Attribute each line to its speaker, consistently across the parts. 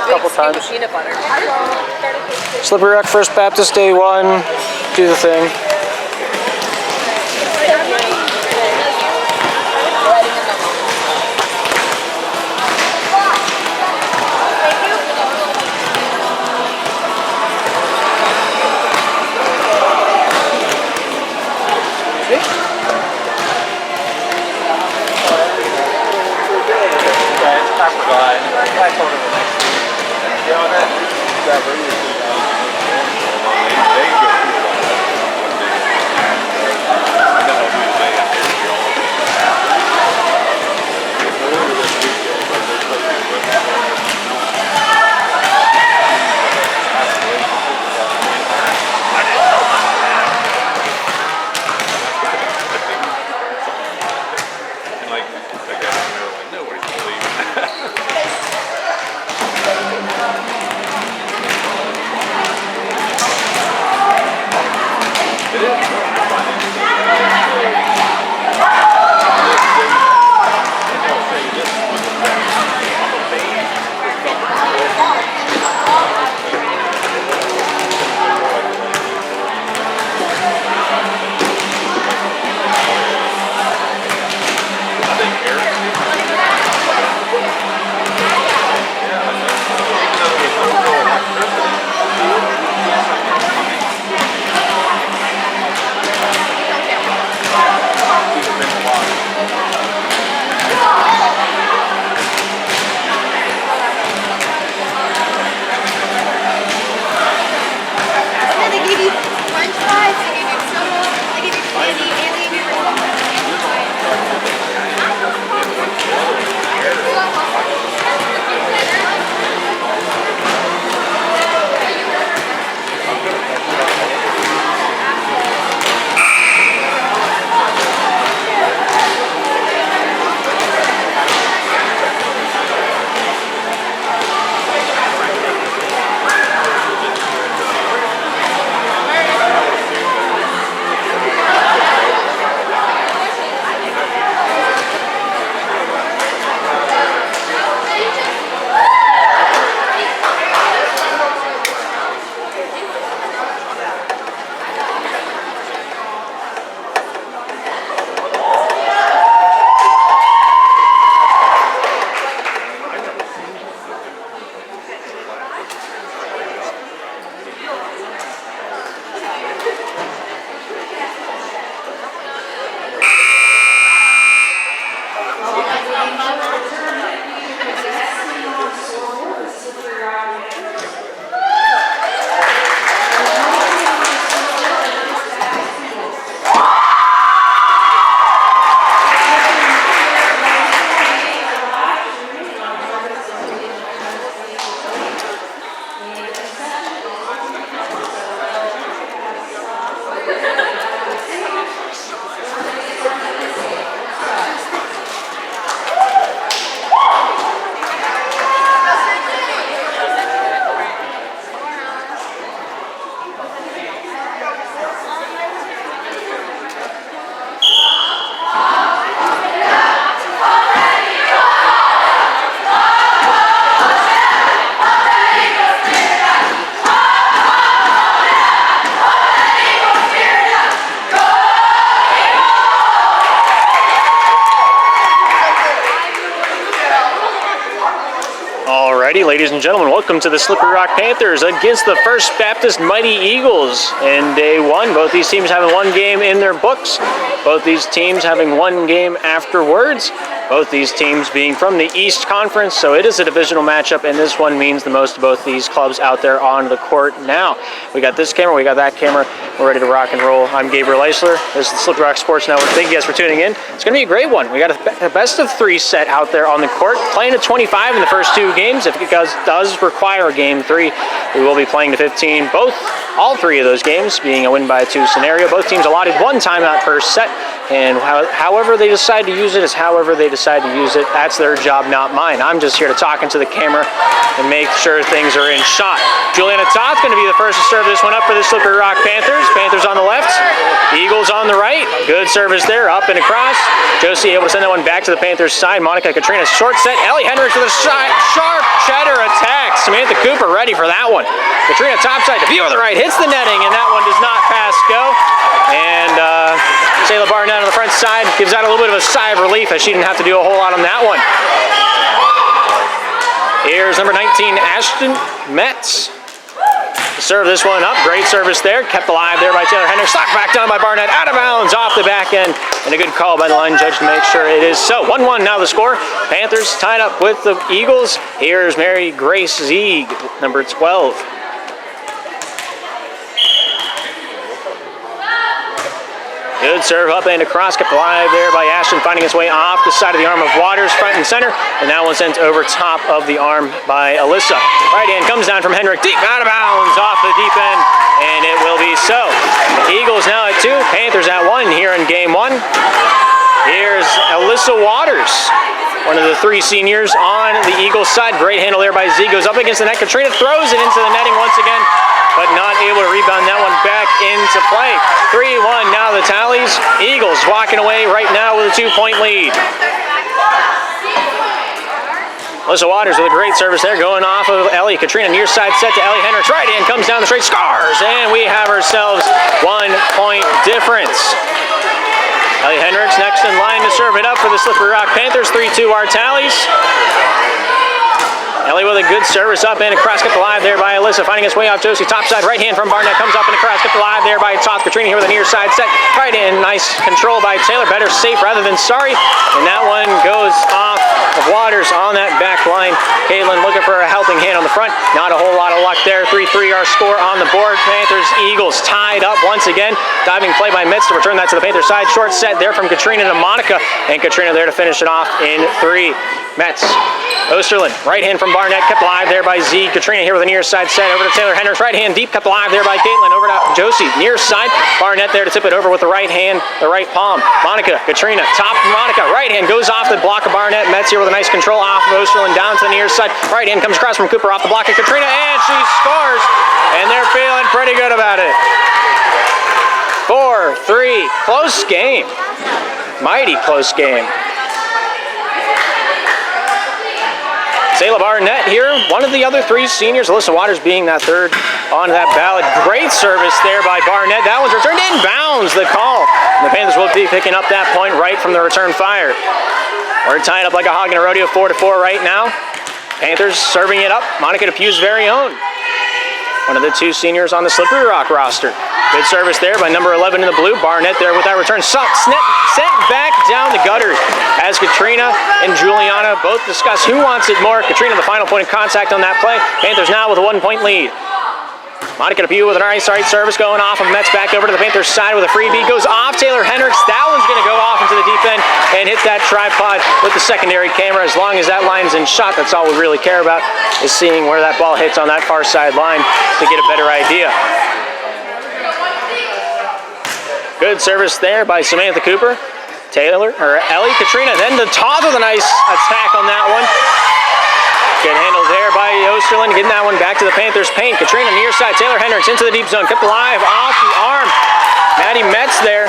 Speaker 1: couple times.
Speaker 2: Peanut butter.
Speaker 1: Slippery Rock First Baptist Day 1. Do the thing. Alrighty, ladies and gentlemen, welcome to the Slippery Rock Panthers against the First Baptist Mighty Eagles in day one. Both these teams having one game in their books. Both these teams having one game afterwards. Both these teams being from the East Conference, so it is a divisional matchup, and this one means the most to both these clubs out there on the court now. We got this camera, we got that camera. We're ready to rock and roll. I'm Gabriel Eisler. This is the Slippery Rock Sports Network. Thank you guys for tuning in. It's going to be a great one. We got a best of three set out there on the court. Playing to 25 in the first two games. If it does require a game three, we will be playing to 15. All three of those games being a win by two scenario. Both teams allotted one timeout per set. And however they decide to use it is however they decide to use it. That's their job, not mine. I'm just here to talk into the camera and make sure things are in shot. Juliana Toth's going to be the first to serve this one up for the Slippery Rock Panthers. Panthers on the left, Eagles on the right. Good service there, up and across. Josie able to send that one back to the Panthers side. Monica Katrina, short set. Ellie Hendricks with a sharp cheddar attack. Samantha Cooper ready for that one. Katrina topside to view with the right, hits the netting, and that one does not pass go. And Sayla Barnett on the front side gives out a little bit of a sigh of relief as she didn't have to do a whole lot on that one. Here's number 19, Ashton Metz. To serve this one up, great service there, kept alive there by Taylor Hendricks, knocked back down by Barnett, out of bounds off the back end, and a good call by the line judge to make sure it is so. 1-1 now the score. Panthers tied up with the Eagles. Here's Mary Grace Zieg, number 12. Good serve up and across, kept alive there by Ashton, finding his way off the side of the arm of Waters, front and center, and that one sent over top of the arm by Alyssa. Right hand comes down from Hendrick, deep out of bounds off the deep end, and it will be so. Eagles now at 2, Panthers at 1 here in game 1. Here's Alyssa Waters, one of the 3 seniors on the Eagles side. Great handle there by Z, goes up against the net. Katrina throws it into the netting once again, but not able to rebound that one back into play. 3-1 now the tallies. Eagles walking away right now with a 2-point lead. Alyssa Waters with a great service there, going off of Ellie. Katrina near side set to Ellie Hendricks. Right hand comes down the straight, scars, and we have ourselves 1-point difference. Ellie Hendricks next in line to serve it up for the Slippery Rock Panthers. 3-2 our tallies. Ellie with a good service up and across, kept alive there by Alyssa, finding his way off Josie. Topside right hand from Barnett, comes up and across, kept alive there by Toth. Katrina here with a near side set. Right in, nice control by Taylor. Better safe rather than sorry. And that one goes off of Waters on that back line. Caitlin looking for a helping hand on the front. Not a whole lot of luck there. 3-3 our score on the board. Panthers, Eagles tied up once again. Diving play by Mitz to return that to the Panthers side. Short set there from Katrina to Monica. And Katrina there to finish it off in 3. Metz. Osterlin, right hand from Barnett, kept alive there by Z. Katrina here with a near side set over to Taylor Hendricks. Right hand deep, kept alive there by Caitlin. Over to Josie, near side. Barnett there to tip it over with the right hand, the right palm. Monica, Katrina, top of Monica. Right hand goes off the block of Barnett. Metz here with a nice control off of Osterlin down to the near side. Right hand comes across from Cooper off the block of Katrina, and she scores. And they're feeling pretty good about it. 4-3, close game. Mighty close game. Sayla Barnett here, one of the other 3 seniors, Alyssa Waters being that third on that ballot. Great service there by Barnett. That one's returned inbounds, the call. And the Panthers will be picking up that point right from the return fire. We're tying up like a hog in a rodeo, 4-4 right now. Panthers serving it up. Monica Depue's very own. One of the 2 seniors on the Slippery Rock roster. Good service there by number 11 in the blue. Barnett there with that return. Sent back down the gutter as Katrina and Juliana both discuss who wants it more. Katrina the final point of contact on that play. Panthers now with a 1-point lead. Monica Depue with a nice right service going off of Metz back over to the Panthers side with a freebie. Goes off Taylor Hendricks. That one's going to go off into the deep end and hit that tripod with the secondary camera. As long as that line's in shot, that's all we really care about, is seeing where that ball hits on that far side line to get a better idea. Good service there by Samantha Cooper. Ellie Katrina, then the Toth with a nice attack on that one. Good handle there by Osterlin, getting that one back to the Panthers' paint. Katrina near side, Taylor Hendricks into the deep zone, kept alive off the arm. Maddie Metz there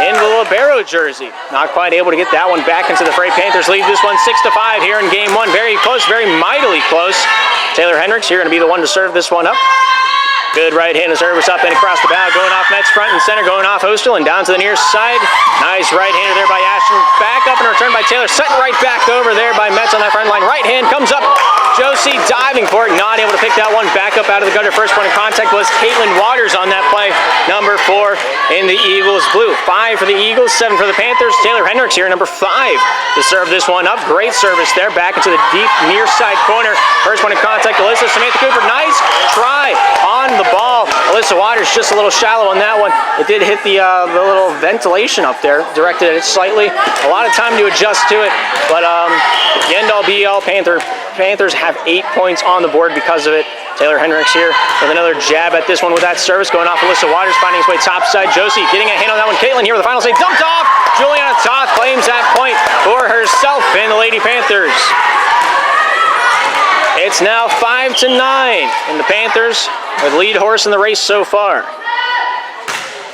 Speaker 1: in the libero jersey. Not quite able to get that one back into the fray. Panthers lead this one 6-5 here in game 1. Very close, very mightily close. Taylor Hendricks here going to be the one to serve this one up. Good right-handed service up and across the bow, going off Metz front and center, going off Osterlin down to the near side. Nice right-hander there by Ashton. Back up and return by Taylor. Set right back over there by Metz on that front line. Right hand comes up. Josie diving for it, not able to pick that one back up out of the gutter. First point of contact was Caitlin Waters on that play. Number 4 in the Eagles blue. 5 for the Eagles, 7 for the Panthers. Taylor Hendricks here, number 5 to serve this one up. Great service there, back into the deep near side corner. First point of contact, Alyssa. Samantha Cooper, nice try on the ball. Alyssa Waters just a little shallow on that one. It did hit the little ventilation up there, directed it slightly. A lot of time to adjust to it, but the end all be all, Panthers have 8 points on the board because of it. Taylor Hendricks here with another jab at this one with that service, going off Alyssa Waters, finding his way topside. Josie getting a hand on that one. Caitlin here with the final say, dumped off. Juliana Toth claims that point for herself and the Lady Panthers. It's now 5-9, and the Panthers are the lead horse in the race so far.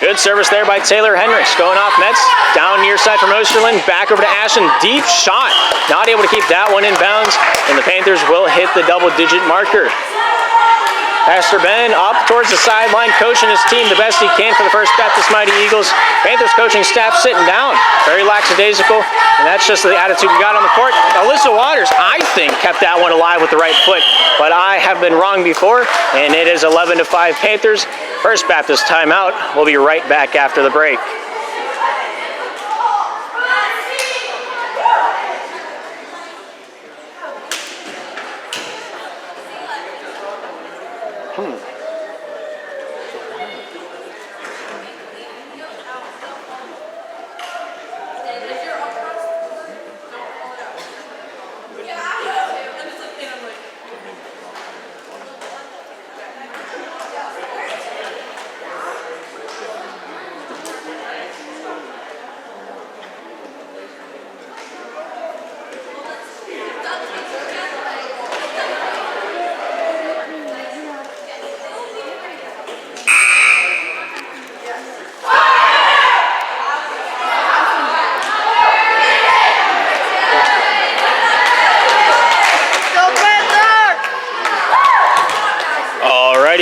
Speaker 1: Good service there by Taylor Hendricks. Going off Metz, down near side from Osterland, back over to Ashton. Deep shot, not able to keep that one in bounds, and the Panthers will hit the double-digit marker. Pastor Ben up towards the sideline, coaching his team the best he can for the First Baptist Mighty Eagles. Panthers coaching staff sitting down, very lackadaisical, and that's just the attitude we got on the court. Alyssa Waters, I think, kept that one alive with the right foot, but I have been wrong before, and it is 11-5 Panthers. First Baptist timeout. We'll be right back after the break.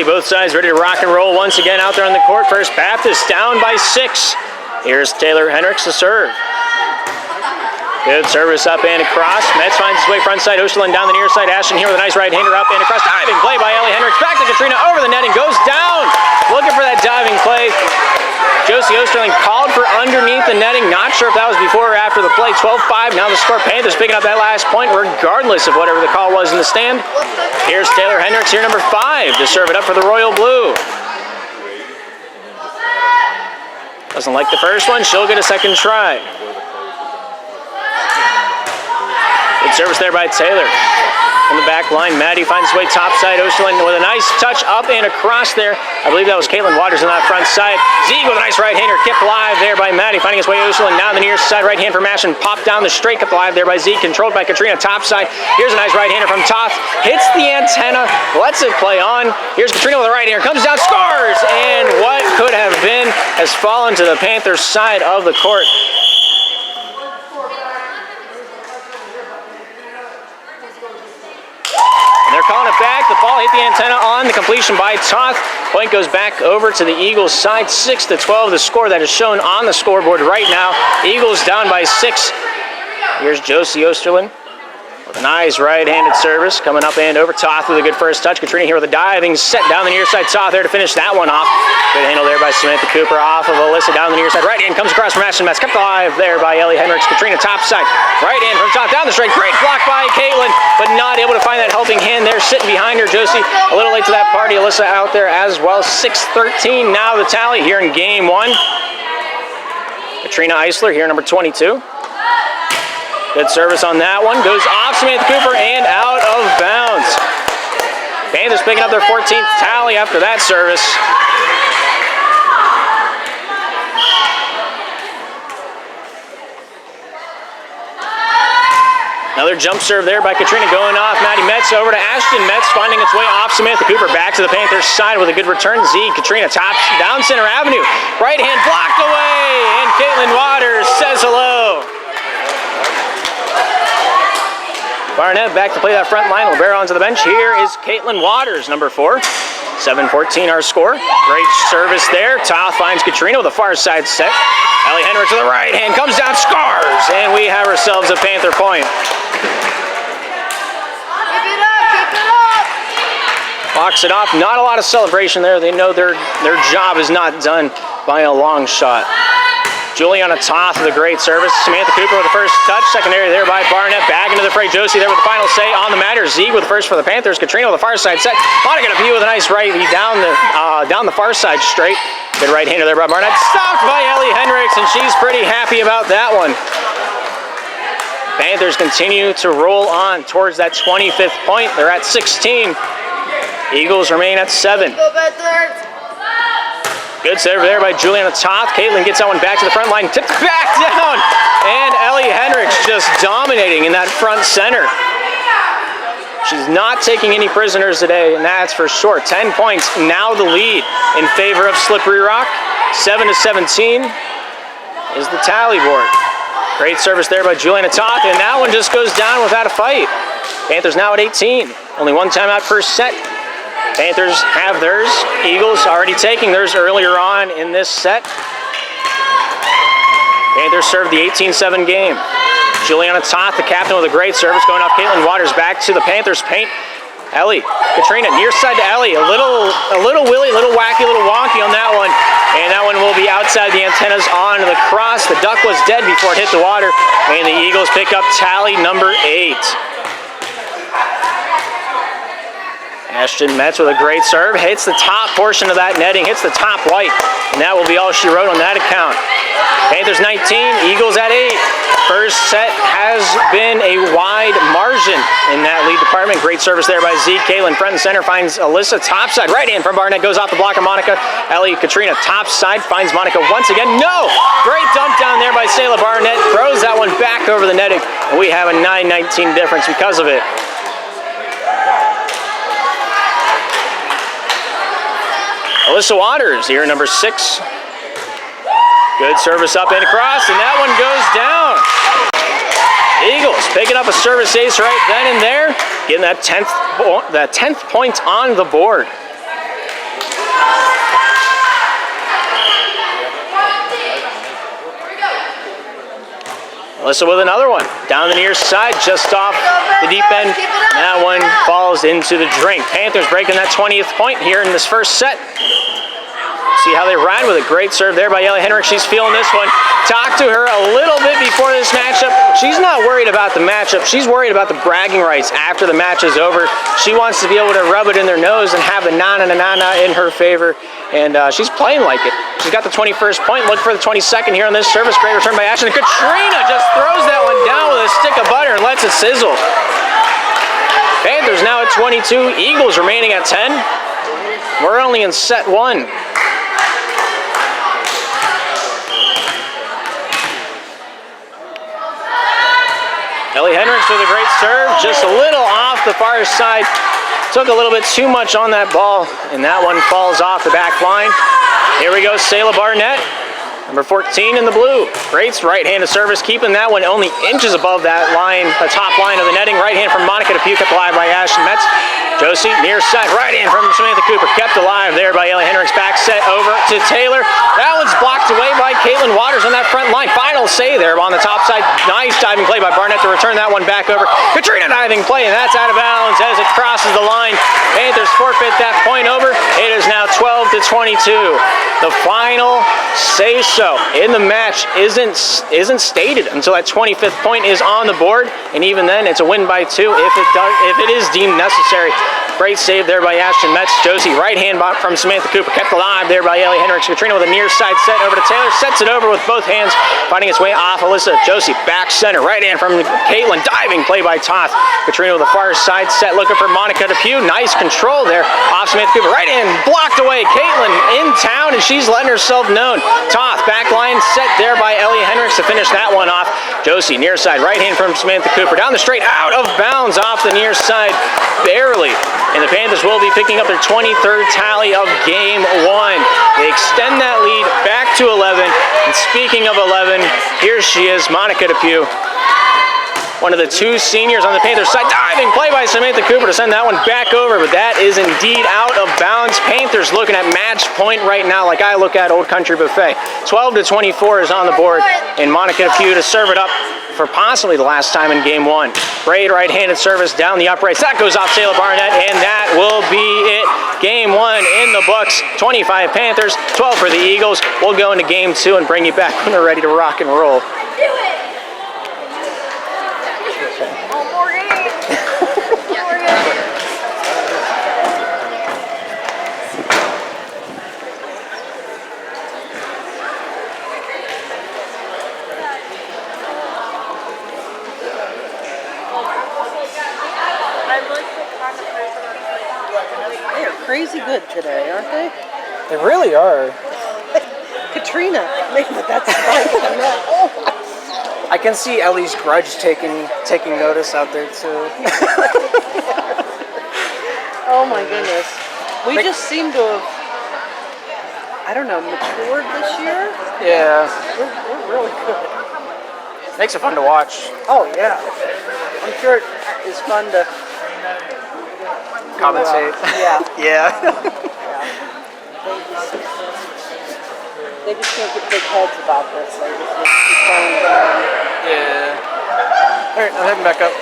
Speaker 1: Both sides ready to rock and roll once again out there on the court. First Baptist down by 6. Here's Taylor Hendricks to serve. Good service up and across. Metz finds his way front side. Osterland down the near side. Ashton here with a nice right-hander up and across. Diving play by Ellie Hendricks. Back to Katrina over the net and goes down. Looking for that diving play. Josie Osterling called for underneath the netting. Not sure if that was before or after the play. 12-5. Now the score. Panthers picking up that last point regardless of whatever the call was in the stand. Here's Taylor Hendricks, here number 5, to serve it up for the Royal Blue. Doesn't like the first one. She'll get a second try. Good service there by Taylor. On the back line, Maddie finds his way topside. Osterland with a nice touch up and across there. I believe that was Caitlin Waters on that front side. Zieg with a nice right-hander, kept live there by Maddie, finding his way Osterland down the near side. Right hand for Mash and popped down the straight, kept live there by Zieg, controlled by Katrina topside. Here's a nice right-hander from Toth, hits the antenna, lets it play on. Here's Katrina with a right-hander, comes down, scores! And what could have been has fallen to the Panthers' side of the court. They're calling it back. The ball hit the antenna on the completion by Toth. Point goes back over to the Eagles' side. 6-12, the score that is shown on the scoreboard right now. Eagles down by 6. Here's Josie Osterland with a nice right-handed service. Coming up and over. Toth with a good first touch. Katrina here with a diving set down the near side. Toth there to finish that one off. Good handle there by Samantha Cooper off of Alyssa down the near side. Right hand comes across from Ashton Metz. Kept alive there by Ellie Hendricks. Katrina topside. Right hand from Toth down the straight. Great block by Caitlin, but not able to find that helping hand there. Sitting behind her, Josie. A little late to that party. Alyssa out there as well. 6-13 now the tally here in game 1. Katrina Eisler here, number 22. Good service on that one. Goes off Samantha Cooper and out of bounds. Panthers picking up their 14th tally after that service. Another jump serve there by Katrina going off Maddie Metz over to Ashton Metz, finding its way off Samantha Cooper. Back to the Panthers side with a good return. Zieg, Katrina tops down center avenue. Right hand blocked away, and Caitlin Waters says hello. Barnett back to play that front line. Libero onto the bench. Here is Caitlin Waters, number 4. 7-14 our score. Great service there. Toth finds Katrina with a far side set. Ellie Hendricks with the right hand comes down, scores, and we have ourselves a Panther point.
Speaker 2: Keep it up!
Speaker 1: Locks it off. Not a lot of celebration there. They know their job is not done by a long shot. Juliana Toth with a great service. Samantha Cooper with the first touch. Secondary there by Barnett. Back into the fray. Josie there with the final say on the matter. Zieg with the first for the Panthers. Katrina with the far side set. Monica Pugh with a nice right down the far side straight. Good right-hander there by Barnett. Stopped by Ellie Hendricks, and she's pretty happy about that one. Panthers continue to roll on towards that 25th point. They're at 16. Eagles remain at 7.
Speaker 2: Go Panthers!
Speaker 1: Good serve there by Juliana Toth. Caitlin gets that one back to the front line, tipped back down, and Ellie Hendricks just dominating in that front center. She's not taking any prisoners today, and that's for sure. 10 points, now the lead in favor of Slippery Rock. 7-17 is the tally board. Great service there by Juliana Toth, and that one just goes down without a fight. Panthers now at 18. Only one timeout per set. Panthers have theirs. Eagles already taking theirs earlier on in this set. Panthers served the 18-7 game. Juliana Toth, the captain, with a great service going off Caitlin Waters back to the Panthers paint. Ellie, Katrina, near side to Ellie. A little willy, a little wacky, a little wonky on that one. And that one will be outside the antennas on the cross. The duck was dead before it hit the water. And the Eagles pick up tally number 8. Ashton Metz with a great serve, hits the top portion of that netting, hits the top white, and that will be all she wrote on that account. Panthers 19, Eagles at 8. First set has been a wide margin in that lead department. Great service there by Zeke. Caitlin front and center finds Alyssa topside. Right hand from Barnett, goes off the block of Monica. Ellie Katrina topside finds Monica once again. No! Great dump down there by Sayla Barnett. Throws that one back over the netting, and we have a 9-19 difference because of it. Alyssa Waters here, number 6. Good service up and across, and that one goes down. Eagles picking up a service ace right then and there, getting that 10th point on the board. Alyssa with another one. Down the near side, just off the deep end. That one falls into the drink. Panthers breaking that 20th point here in this first set. See how they ride with a great serve there by Ellie Henrik. She's feeling this one. Talked to her a little bit before this matchup. She's not worried about the matchup. She's worried about the bragging rights after the match is over. She wants to be able to rub it in their nose and have the na-na-na-na-na in her favor. And she's playing like it. She's got the 21st point. Look for the 22nd here on this service. Great return by Ashton. Katrina just throws that one down with a stick of butter and lets it sizzle. Panthers now at 22. Eagles remaining at 10. We're only in set 1. Ellie Hendricks with a great serve, just a little off the far side. Took a little bit too much on that ball, and that one falls off the back line. Here we go, Sayla Barnett, number 14 in the blue. Great right-handed service, keeping that one only inches above that line, the top line of the netting. Right hand from Monica DePue, kept alive by Ashton Metz. Josie, near side, right hand from Samantha Cooper, kept alive there by Ellie Hendricks. Back set over to Taylor. That one's blocked away by Caitlin Waters on that front line. Final say there on the top side. Nice diving play by Barnett to return that one back over. Katrina diving play, and that's out of bounds as it crosses the line. Panthers forfeit that point over. It is now 12-22. The final say-so in the match isn't stated until that 25th point is on the board, and even then, it's a win by 2 if it is deemed necessary. Great save there by Ashton Metz. Josie, right hand from Samantha Cooper, kept alive there by Ellie Hendricks. Katrina with a near side set over to Taylor, sets it over with both hands, finding its way off Alyssa. Josie, back center, right hand from Caitlin, diving play by Toth. Katrina with a far side set, looking for Monica DePue. Nice control there off Samantha Cooper. Right hand blocked away. Caitlin in town, and she's letting herself known. Toth, back line set there by Ellie Hendricks to finish that one off. Josie, near side, right hand from Samantha Cooper. Down the straight, out of bounds off the near side, barely. And the Panthers will be picking up their 23rd tally of Game 1. They extend that lead back to 11. And speaking of 11, here she is, Monica DePue. One of the 2 seniors on the Panthers side. Diving play by Samantha Cooper to send that one back over, but that is indeed out of bounds. Panthers looking at match point right now like I look at Old Country Buffet. 12-24 is on the board, and Monica DePue to serve it up for possibly the last time in Game 1. Great right-handed service down the uprights. That goes off Sayla Barnett, and that will be it. Game 1 in the books. 25 Panthers, 12 for the Eagles. We'll go into Game 2 and bring you back when we're ready to rock and roll.
Speaker 2: Do it! One more game. One more game.
Speaker 3: They are crazy good today, aren't they?
Speaker 1: They really are.
Speaker 3: Katrina. That's like, oh my.
Speaker 4: I can see Ellie's grudge taking notice out there too.
Speaker 3: Oh my goodness. We just seem to have, I don't know, matured this year.
Speaker 4: Yeah,
Speaker 3: We're really good.
Speaker 4: makes it fun to watch.
Speaker 3: Oh yeah. I'm sure it is fun to
Speaker 4: Commentate.
Speaker 3: yeah.
Speaker 4: Yeah.
Speaker 3: They just can't get big heads about this. They just keep going down.
Speaker 4: Yeah. All right, I'm heading back up.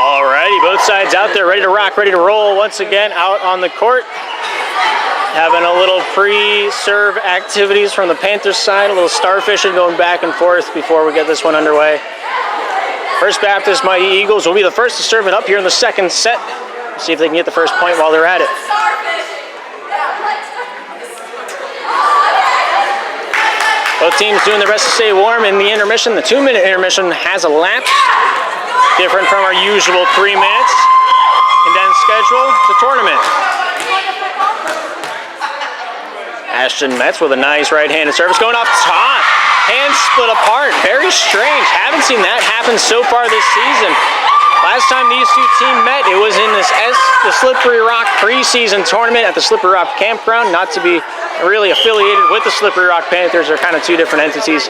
Speaker 1: Alrighty, both sides out there, ready to rock, ready to roll. Once again, out on the court, having a little pre-serve activities from the Panthers side, a little starfishing going back and forth before we get this one underway. First Baptist Mighty Eagles will be the first to serve it up here in the second set. See if they can get the first point while they're at it. Both teams doing their best to stay warm in the intermission. The 2-minute intermission has elapsed. Different from our usual 3 minutes. Condensed schedule to tournament. Ashton Metz with a nice right-handed service going off top. Hands split apart. Very strange. Haven't seen that happen so far this season. Last time these two teams met, it was in the Slippery Rock preseason tournament at the Slippery Rock campground. Not to be really affiliated with the Slippery Rock Panthers. They're kind of two different entities.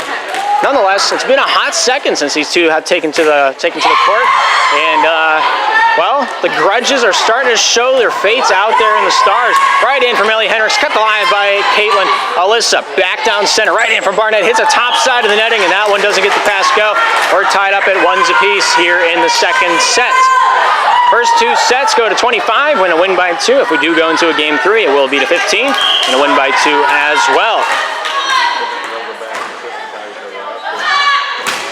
Speaker 1: Nonetheless, it's been a hot second since these two have taken to the court, and well, the grudges are starting to show their fates out there in the stars. Right in from Ellie Hendricks, cut the line by Caitlin. Alyssa back down center, right in from Barnett, hits a top side of the netting, and that one doesn't get the pass go. We're tied up at 1s apiece here in the second set. First two sets go to 25, win a win by 2. If we do go into a game 3, it will be to 15, and a win by 2 as well.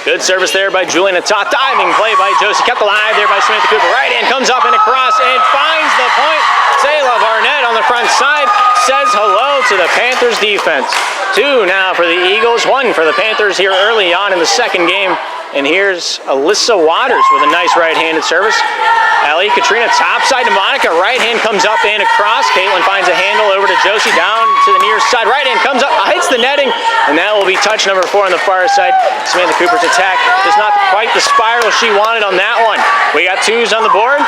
Speaker 1: Good service there by Julian. A top diving play by Josie. Kept alive there by Samantha Cooper. Right in, comes up and across and finds the point. Sayla Barnett on the front side says hello to the Panthers defense. 2 now for the Eagles, 1 for the Panthers here early on in the second game. And here's Alyssa Waters with a nice right-handed service. Ellie, Katrina, top side to Monica. Right hand comes up and across. Caitlin finds a handle over to Josie. Down to the near side. Right hand comes up, hits the netting. And that will be touch number 4 on the far side. Samantha Cooper's attack does not quite the spiral she wanted on that one. We got 2s on the board.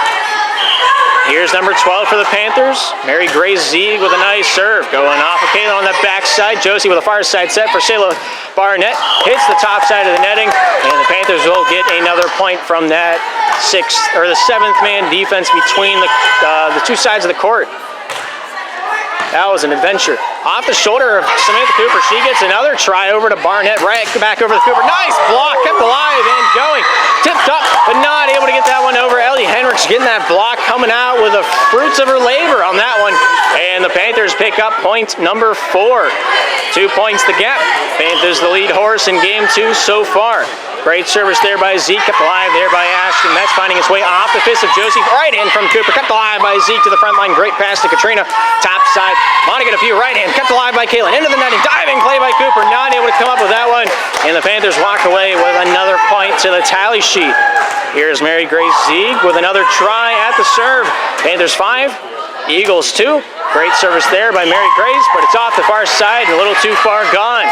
Speaker 1: Here's number 12 for the Panthers. Mary Grace Zieg with a nice serve. Going off of Caitlin on the backside. Josie with a far side set for Sayla Barnett. Hits the top side of the netting. And the Panthers will get another point from that 7th man defense between the two sides of the court. That was an adventure. Off the shoulder of Samantha Cooper, she gets another try over to Barnett, right back over to Cooper. Nice block, kept alive and going. Tipped up, but not able to get that one over. Ellie Hendricks getting that block, coming out with the fruits of her labor on that one. And the Panthers pick up point number 4. 2 points the gap. Panthers the lead horse in game 2 so far. Great service there by Zeke, kept alive there by Ashton. That's finding its way off the fist of Josie. Right in from Cooper, kept alive by Zeke to the front line. Great pass to Katrina. Top side. Monica a few right hand, kept alive by Caitlin. Into the netting, diving play by Cooper. Not able to come up with that one. And the Panthers walk away with another point to the tally sheet. Here's Mary Grace Zieg with another try at the serve. Panthers 5, Eagles 2. Great service there by Mary Grace, but it's off the far side and a little too far gone.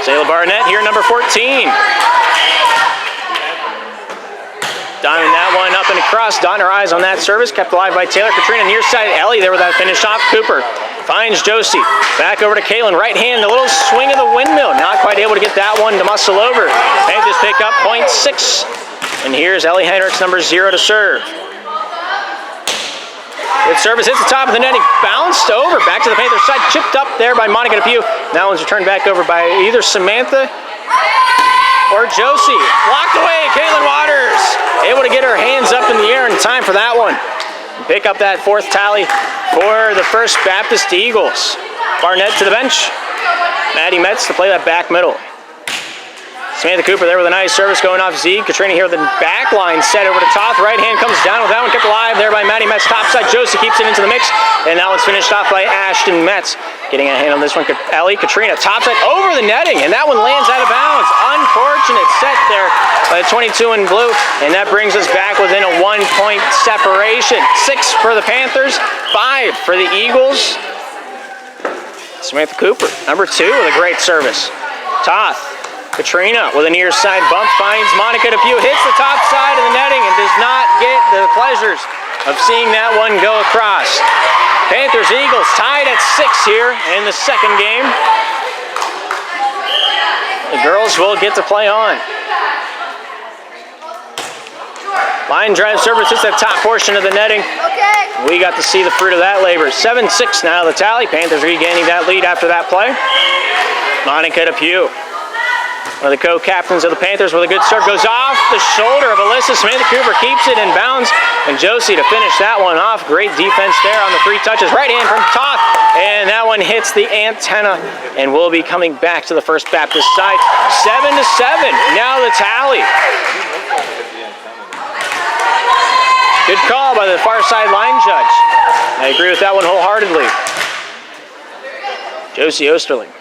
Speaker 1: Sayla Barnett here, number 14. Diving that one up and across, dotting her eyes on that service. Kept alive by Taylor. Katrina near side. Ellie there with that finish off. Cooper finds Josie. Back over to Caitlin. Right hand, a little swing of the windmill. Not quite able to get that one to muscle over. Panthers pick up point 6. And here's Ellie Hendricks, number 0 to serve. Good service, hits the top of the netting, bounced over, back to the Panthers side, chipped up there by Monica DePew. That one's returned back over by either Samantha or Josie. Blocked away, Caitlin Waters, able to get her hands up in the air in time for that one. Pick up that 4th tally for the First Baptist Eagles. Barnett to the bench, Maddie Metz to play that back middle. Samantha Cooper there with a nice service going off Z. Katrina here with the back line set over to Toth. Right hand comes down with that one kept alive there by Maddie Metz. Top side, Josie keeps it into the mix. And that one's finished off by Ashton Metz. Getting a hand on this one, Ellie. Katrina top side over the netting. And that one lands out of bounds. Unfortunate set there by the 22 in blue. And that brings us back within a 1-point separation. 6 for the Panthers, 5 for the Eagles. Samantha Cooper, number 2 with a great service. Toth. Katrina with a near side bump finds Monica DePew, hits the top side of the netting and does not get the pleasures of seeing that one go across. Panthers Eagles tied at 6 here in the second game. The girls will get to play on. Line drive service hits that top portion of the netting.
Speaker 2: Okay.
Speaker 1: We got to see the fruit of that labor. 7-6 now the tally. Panthers regaining that lead after that play. Monica DePew, one of the co-captains of the Panthers with a good serve, goes off the shoulder of Alyssa. Samantha Cooper keeps it in bounds, and Josie to finish that one off. Great defense there on the 3 touches. Right hand from Toth, and that one hits the antenna, and will be coming back to the First Baptist side. 7-7, now the tally. Good call by the far side line judge. I agree with that one wholeheartedly. Josie Osterling.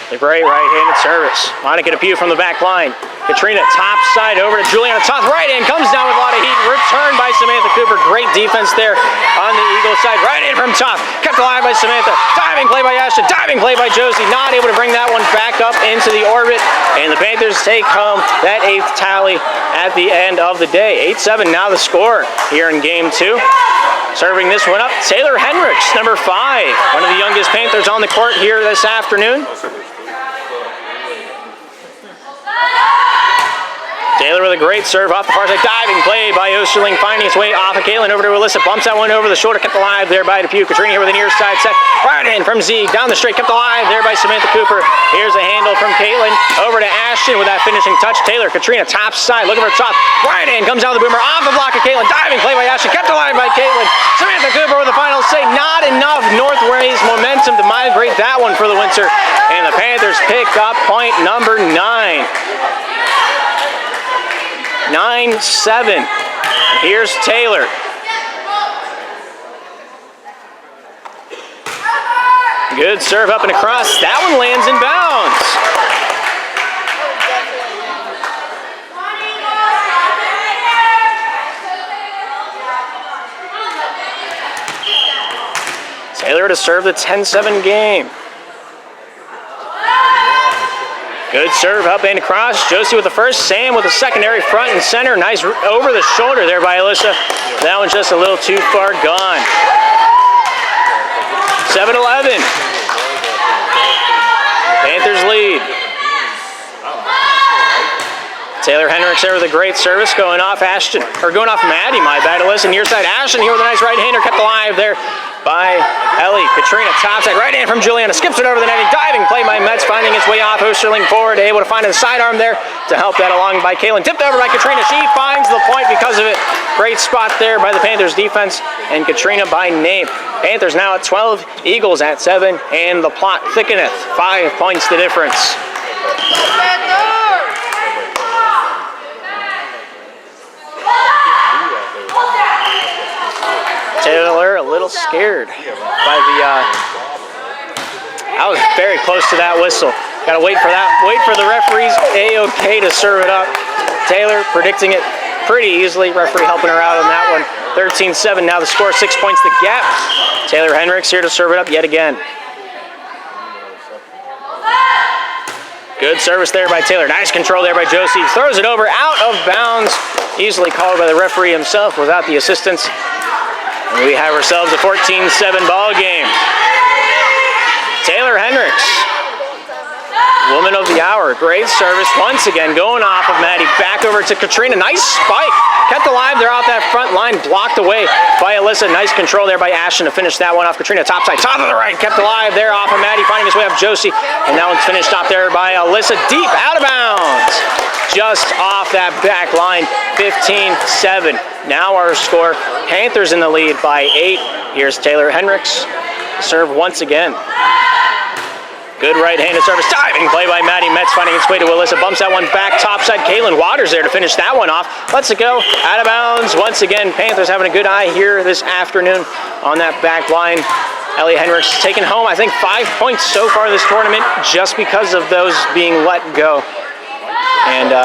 Speaker 1: The great right-handed service. Monica DePew from the back line. Katrina top side over to Juliana Toth. Right hand comes down with a lot of heat. Returned by Samantha Cooper. Great defense there on the Eagles side. Right hand from Toth. Kept alive by Samantha. Diving play by Ashton. Diving play by Josie. Not able to bring that one back up into the orbit. And the Panthers take home that 8th tally at the end of the day. 8-7 now the score here in game 2. Serving this one up, Taylor Hendricks, number 5. One of the youngest Panthers on the court here this afternoon. Taylor with a great serve off the far side. Diving play by Osterling, finding its way off of Caitlin over to Alyssa. Bumps that one over the shoulder, kept alive there by DePew. Katrina here with a near side set. Right in from Z, down the straight, kept alive there by Samantha Cooper. Here's a handle from Caitlin over to Ashton with that finishing touch. Taylor, Katrina, top side, looking for Toth. Right in, comes down the boomer, off the block of Caitlin. Diving play by Ashton, kept alive by Caitlin. Samantha Cooper with the final say. Not enough Northway's momentum to migrate that one for the Windsor. And the Panthers pick up point number 9. 9-7. Here's Taylor. Good serve up and across. That one lands in bounds. Taylor to serve the 10-7 game. Good serve up and across. Josie with the first. Sam with the secondary front and center. Nice over the shoulder there by Alyssa. That one's just a little too far gone. 7-11. Panthers lead. Taylor Hendricks there with a great service going off Ashton, or going off Maddie, my bad. Alyssa near side. Ashton here with a nice right hander, kept alive there by Ellie. Katrina topside, right hand from Juliana, skips it over the netting. Diving play by Metz, finding his way off. Osterling forward, able to find a sidearm there to help that along by Caitlin. Tipped over by Katrina. She finds the point because of it. Great spot there by the Panthers defense, and Katrina by name. Panthers now at 12, Eagles at 7, and the plot thickeneth. 5 points the difference. Taylor a little scared by the, I was very close to that whistle. Gotta wait for that, wait for the referee's A-OK to serve it up. Taylor predicting it pretty easily, referee helping her out on that one. 13-7, now the score, 6 points the gap. Taylor Hendricks here to serve it up yet again. Good service there by Taylor. Nice control there by Josie. Throws it over, out of bounds. easily called by the referee himself without the assistance. And we have ourselves a 14-7 ball game. Taylor Hendricks, woman of the hour, great service once again going off of Maddie. Back over to Katrina, nice spike. Kept alive there off that front line, blocked away by Alyssa. Nice control there by Ashton to finish that one off. Katrina top side, top of the right, kept alive there off of Maddie, finding his way up Josie. And that one's finished off there by Alyssa, deep out of bounds. Just off that back line, 15-7. Now our score, Panthers in the lead by 8. Here's Taylor Hendricks, serve once again. Good right-handed service, diving play by Maddie Metz, finding its way to Alyssa. Bumps that one back, topside. Caitlin Waters there to finish that one off. Lets it go, out of bounds. Once again, Panthers having a good eye here this afternoon on that back line. Ellie Hendricks taking home, I think, 5 points so far this tournament just because of those being let go. And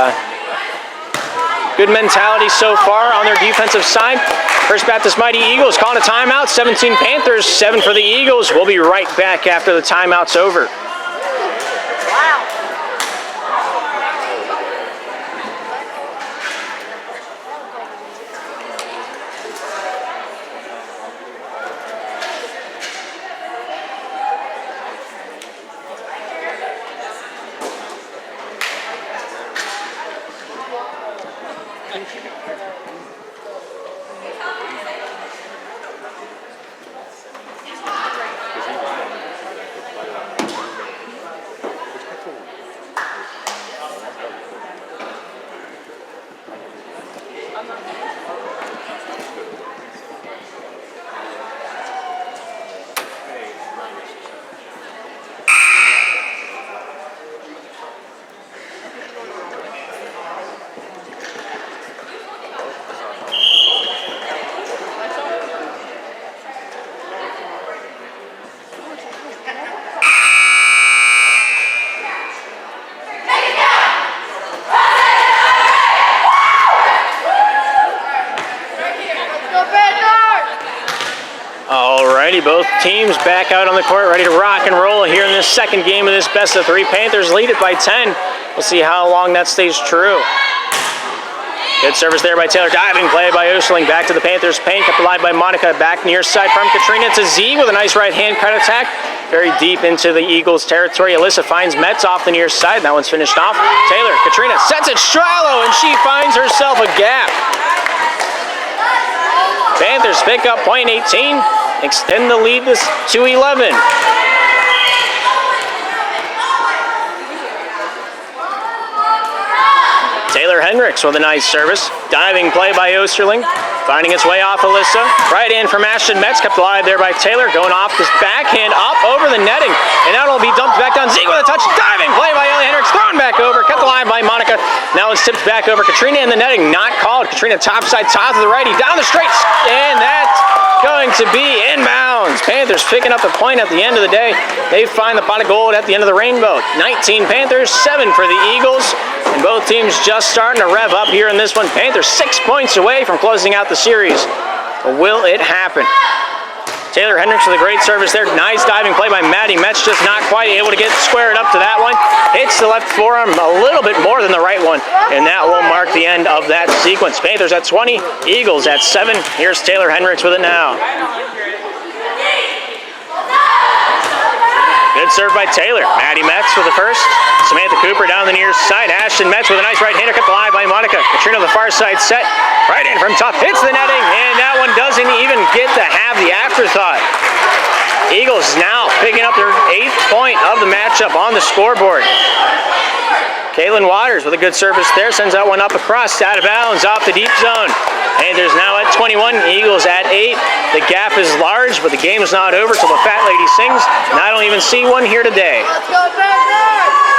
Speaker 1: good mentality so far on their defensive side. First Baptist Mighty Eagles calling a timeout. 17 Panthers, 7 for the Eagles. We'll be right back after the timeout's over. Alrighty, both teams back out on the court, ready to rock and roll here in this second game of this best of 3. Panthers lead it by 10. We'll see how long that stays true. Good service there by Taylor, diving play by Osterling. Back to the Panthers paint, kept alive by Monica. Back near side from Katrina to Z with a nice right hand cut attack. Very deep into the Eagles territory. Alyssa finds Metz off the near side. That one's finished off. Taylor, Katrina sets it shallow, and she finds herself a gap. Panthers pick up point 18, extend the lead to 11. Taylor Hendricks with a nice service. Diving play by Osterling. Finding its way off Alyssa. Right in from Ashton Metz. Kept alive there by Taylor. Going off this backhand up over the netting. And that'll be dumped back down. Zeke with a touch. Diving play by Ellie Hendricks. Thrown back over. Kept alive by Monica. Now it's tipped back over. Katrina in the netting. Not called. Katrina topside. Top to the righty. Down the straight. And that's going to be inbounds. Panthers picking up the point at the end of the day. They find the pot of gold at the end of the rainbow. 19 Panthers, 7 for the Eagles. And both teams just starting to rev up here in this one. Panthers 6 points away from closing out the series. But will it happen? Taylor Hendricks with a great service there. Nice diving play by Maddie Metz, just not quite able to get squared up to that one. Hits the left forearm a little bit more than the right one, and that will mark the end of that sequence. Panthers at 20, Eagles at 7. Here's Taylor Hendricks with it now. Good serve by Taylor. Maddie Metz with the first. Samantha Cooper down the near side. Ashton Metz with a nice right-hander kept alive by Monica. Katrina on the far side set. Right in from top. Hits the netting, and that one doesn't even get to have the afterthought. Eagles now picking up their 8th point of the matchup on the scoreboard. Caitlin Waters with a good service there. Sends that one up across, out of bounds, off the deep zone. Panthers now at 21, Eagles at 8. The gap is large, but the game is not over till the fat lady sings, and I don't even see one here today.
Speaker 2: Let's go, Panthers!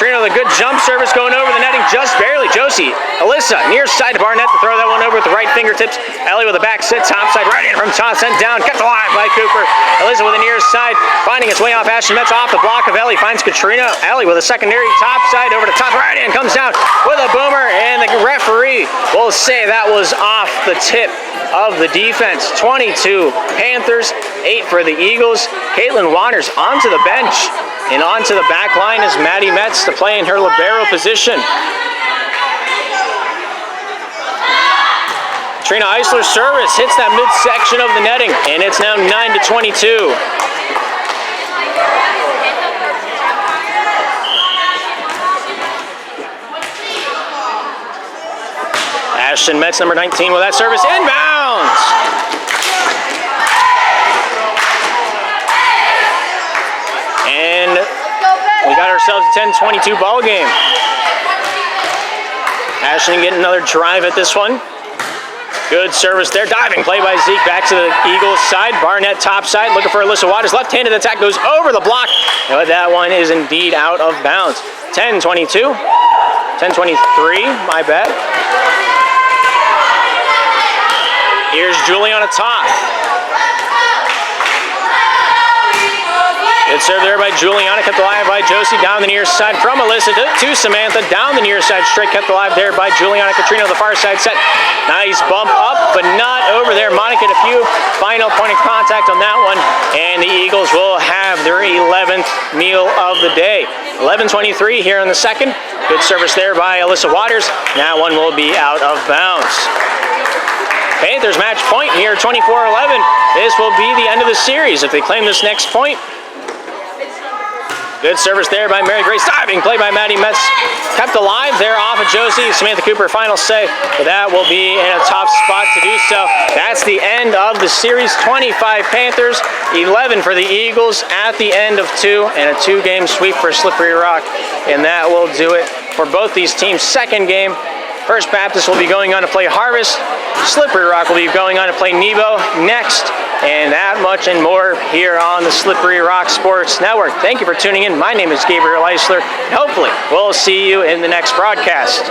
Speaker 1: Katrina with a good jump service going over the netting just barely. Josie, Alyssa near side to Barnett to throw that one over with the right fingertips. Ellie with a back sit, top side, right in from top, sent down, kept alive by Cooper. Alyssa with the near side, finding its way off Ashton Metz off the block of Ellie, finds Katrina. Ellie with a secondary top side over to top, right in, comes down with a boomer, and the referee will say that was off the tip of the defense. 22 Panthers, 8 for the Eagles. Caitlin Waters onto the bench, and onto the back line is Maddie Metz to play in her libero position. Katrina Eisler's service hits that midsection of the netting, and it's now 9-22. Ashton Metz, number 19, with that service inbounds. And we got ourselves a 10-22 ball game. Ashton getting another drive at this one. Good service there. Diving play by Zeke. Back to the Eagles side. Barnett top side. Looking for Alyssa Waters. Left-handed attack goes over the block. But that one is indeed out of bounds. 10-22. 10-23. My bad. Here's Juliana top. Good serve there by Juliana, kept alive by Josie, down the near side from Alyssa to Samantha, down the near side straight, kept alive there by Juliana. Katrina on the far side set. Nice bump up, but not over there. Monica a few final point of contact on that one, and the Eagles will have their 11th meal of the day. 11:23 here in the second. Good service there by Alyssa Waters. That one will be out of bounds. Panthers match point here, 24-11. This will be the end of the series if they claim this next point. Good service there by Mary Grace. Diving play by Maddie Metz. Kept alive there off of Josie. Samantha Cooper, final say, but that will be in a tough spot to do so. That's the end of the series. 25 Panthers, 11 for the Eagles at the end of 2, and a 2-game sweep for Slippery Rock. And that will do it for both these teams' second game. First Baptist will be going on to play Harvest. Slippery Rock will be going on to play Nebo next. And that much and more here on the Slippery Rock Sports Network. Thank you for tuning in. My name is Gabriel Eisler. Hopefully, we'll see you in the next broadcast.